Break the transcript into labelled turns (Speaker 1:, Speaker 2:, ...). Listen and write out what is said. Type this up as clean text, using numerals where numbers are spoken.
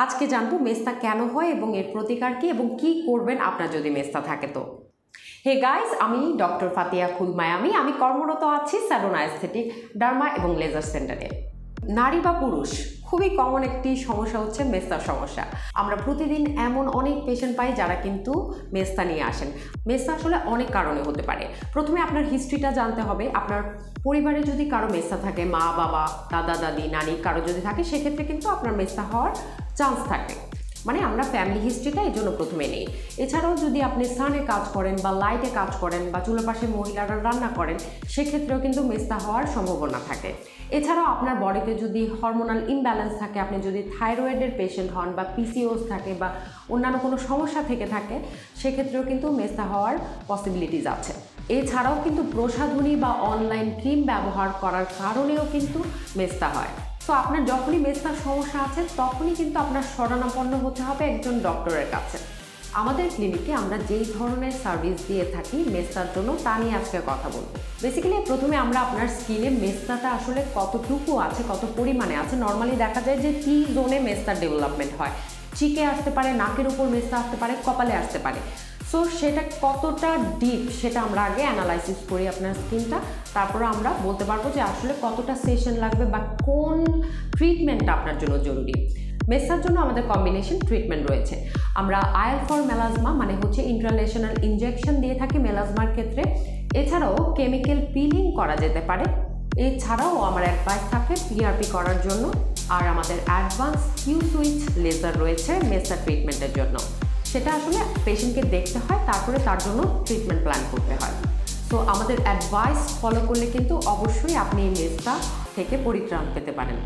Speaker 1: আজকে জানবো মেস্তা কেন হয় এবং এর প্রতিকার কি এবং কি করবেন আপনার যদি মেস্তা থাকে তো। হে গাইস, আমি ডক্টর ফাতিয়া খুল মায়ামি। আমি কর্মরত আছি স্যালোনা এস্থেটিক, ডার্মা এবং লেজার সেন্টারে। নারী বা পুরুষ খুবই কমন একটি সমস্যা হচ্ছে মেস্তার সমস্যা। আমরা প্রতিদিন এমন অনেক পেশেন্ট পাই যারা কিন্তু মেস্তা নিয়ে আসেন। মেস্তা আসলে অনেক কারণে হতে পারে। প্রথমে আপনার হিস্ট্রিটা জানতে হবে। আপনার পরিবারে যদি কারো মেস্তা থাকে, মা বাবা, দাদা দাদি, নানি কারো যদি থাকে, সেক্ষেত্রে কিন্তু আপনার মেস্তা হওয়ার চান্স থাকে। মানে আমরা ফ্যামিলি হিস্ট্রিটা এই জন্য প্রথমে নিই। এছাড়াও যদি আপনি সানে কাজ করেন বা লাইটে কাজ করেন বা চুলোর পাশে মহিলারা রান্না করেন, সেক্ষেত্রেও কিন্তু মেস্তা হওয়ার সম্ভাবনা থাকে। এছাড়াও আপনার বডিতে যদি হরমোনাল ইমব্যালেন্স থাকে, আপনি যদি থাইরয়েডের পেশেন্ট হন বা পিসিওস থাকে বা অন্যান্য কোনো সমস্যা থেকে থাকে, সেক্ষেত্রেও কিন্তু মেস্তা হওয়ার পসিবিলিটিস আছে। এছাড়াও কিন্তু প্রসাধনী বা অনলাইন ক্রিম ব্যবহার করার কারণেও কিন্তু মেস্তা হয়। তো আপনার যখনই মেস্তার সমস্যা আছে তখনই কিন্তু আপনার শরণাপন্ন হতে হবে একজন ডক্টরের কাছে। আমাদের ক্লিনিকে আমরা যেই ধরনের সার্ভিস দিয়ে থাকি মেস্তার জন্য তা নিয়ে আজকে কথা বলবো। বেসিক্যালি প্রথমে আমরা আপনার স্কিনে মেস্তাটা আসলে কতটুকু আছে, কত পরিমাণে আছে। নর্মালি দেখা যায় যে টি জোনে মেস্তার ডেভেলপমেন্ট হয়, চিকে আসতে পারে, নাকের উপর মেস্তা আসতে পারে, কপালে আসতে পারে। সো সেটা কতটা ডিপ সেটা আমরা আগে অ্যানালাইসিস করি আপনার স্কিনটা, তারপরে আমরা বলতে পারবো যে আসলে কতটা সেশন লাগবে বা কোন ট্রিটমেন্টটা আপনার জন্য জরুরি। মেস্তার জন্য আমাদের কম্বিনেশন ট্রিটমেন্ট রয়েছে। আমরা আয়েল ফর মেলাজমা মানে হচ্ছে ইন্ট্রালেশনাল ইনজেকশন দিয়ে থাকি মেলাজমার ক্ষেত্রে। এছাড়াও কেমিক্যাল পিলিং করা যেতে পারে। এছাড়াও আমার অ্যাডভাইস থাকে পিআরপি করার জন্য। আর আমাদের অ্যাডভান্স কিউ সুইচ লেজার রয়েছে মেস্তা ট্রিটমেন্টের জন্য। সেটা আসলে পেশেন্টকে দেখতে হয়, তারপরে তার জন্য ট্রিটমেন্ট প্ল্যান করতে হয়। তো আমাদের অ্যাডভাইস ফলো করলে কিন্তু অবশ্যই আপনি এই মেস্তা থেকে পরিত্রাণ পেতে পারেন।